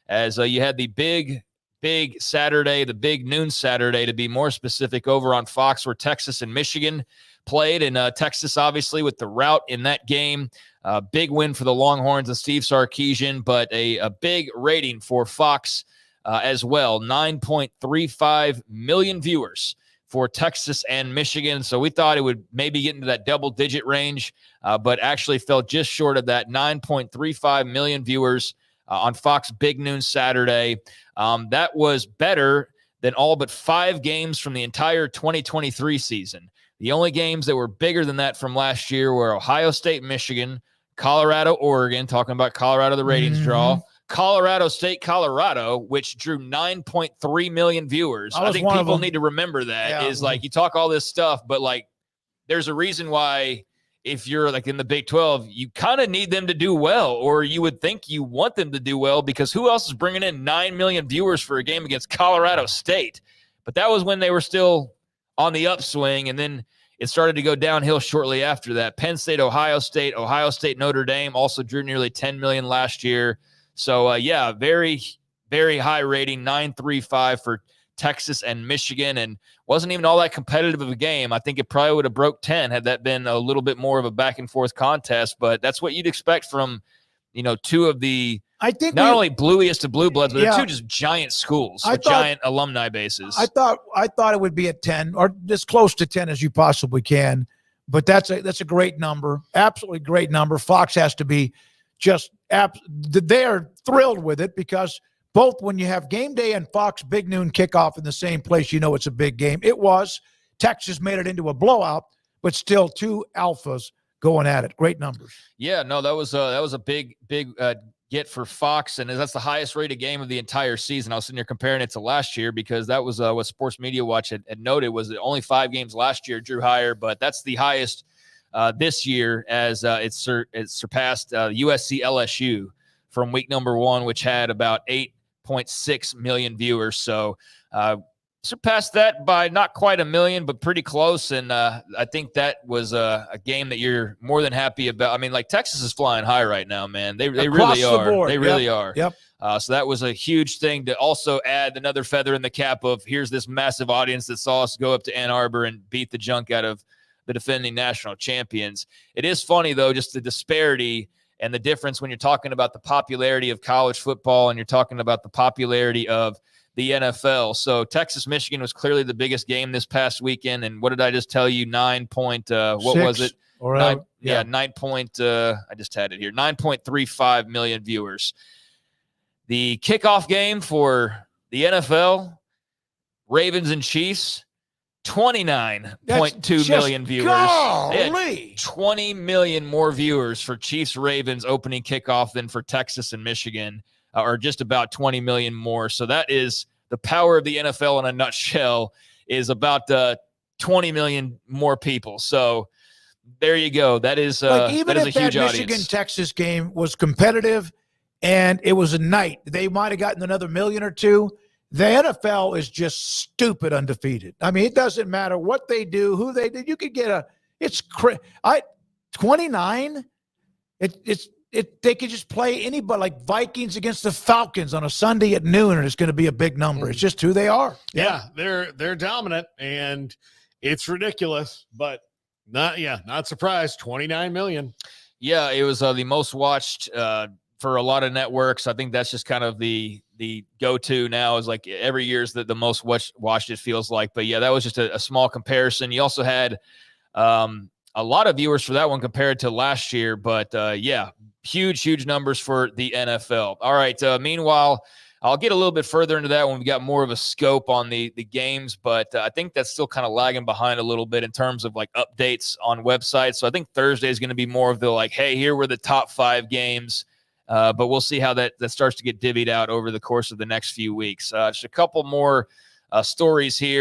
as you had the big Saturday, the big noon Saturday to be more specific, over on Fox, where Texas and Michigan played. And Texas, obviously, with the rout in that game. Big win for the Longhorns and Steve Sarkisian, but a big rating for Fox as well. 9.35 million viewers for Texas and Michigan. So we thought it would maybe get into that double-digit range, but actually fell just short of that. 9.35 million viewers on Fox Big Noon Saturday. That was better than all but 5 games from the entire 2023 season. The only games that were bigger than that from last year were Ohio State, Michigan, Colorado, Oregon, talking about Colorado, the ratings draw, Colorado State, Colorado, which drew 9.3 million viewers. I think people need to remember that is like, you talk all this stuff, but like, there's a reason why if you're like in the Big 12, you kind of need them to do well, or you would think you want them to do well, because who else is bringing in 9 million viewers for a game against Colorado State? But that was when they were still on the upswing, and then it started to go downhill shortly after that. Penn State, Ohio State, Notre Dame also drew nearly 10 million last year. So, yeah, very, very high rating, 9.35 for Texas and Michigan, and wasn't even all that competitive of a game. I think it probably would have broke 10 had that been a little bit more of a back-and-forth contest, but that's what you'd expect from, two of the not only bluiest of blue bloods, but they're two just giant schools with giant alumni bases. I thought it would be at 10 or as close to 10 as you possibly can, but that's a great number, absolutely great number. Fox has to be they are thrilled with it, because both when you have game day and Fox Big Noon kickoff in the same place, it's a big game. It was. Texas made it into a blowout, but still 2 alphas going at it. Great numbers. Yeah, no, that was a big get for Fox, and that's the highest rated game of the entire season. I was sitting here comparing it to last year, because that was what Sports Media Watch had noted, was that only 5 games last year drew higher, but that's the highest this year, as it surpassed USC LSU from week number 1, which had about 8.6 million viewers. So surpassed that by not quite a million, but pretty close. And I think that was a game that you're more than happy about. I mean, like, Texas is flying high right now, man. They really are. They really are. Yep. So that was a huge thing to also add another feather in the cap of, here's this massive audience that saw us go up to Ann Arbor and beat the junk out of the defending national champions. It is funny, though, just the disparity and the difference when you're talking about the popularity of college football and you're talking about the popularity of the NFL. So Texas, Michigan was clearly the biggest game this past weekend. And what did I just tell you? 9 point, what was it? Or 9 point, I just had it here. 9.35 million viewers. The kickoff game for the NFL, Ravens and Chiefs, 29.2 million viewers. Golly. 20 million more viewers for Chiefs Ravens opening kickoff than for Texas and Michigan, or just about 20 million more. So that is the power of the NFL in a nutshell, is about 20 million more people. So there you go. That is even that is if a huge that audience. Michigan-Texas game was competitive and it was a night, they might have gotten another million or two. The NFL is just stupid undefeated. I mean, it doesn't matter what they do, who they do. You could get 29. They could just play anybody, like Vikings against the Falcons on a Sunday at noon, and it's going to be a big number. It's just who they are. Yeah, they're dominant, and it's ridiculous, but not surprised. 29 million. Yeah, it was the most watched for a lot of networks. I think that's just kind of the go-to now, is like every year's the most watched it feels like. But yeah, that was just a small comparison. You also had a lot of viewers for that one compared to last year. But yeah, huge numbers for the NFL. All right. Meanwhile, I'll get a little bit further into that when we got more of a scope on the games, but I think that's still kind of lagging behind a little bit in terms of like updates on websites. So I think Thursday is going to be more of the like, hey, here were the top 5 games. But we'll see how that starts to get divvied out over the course of the next few weeks. Just a couple more stories here.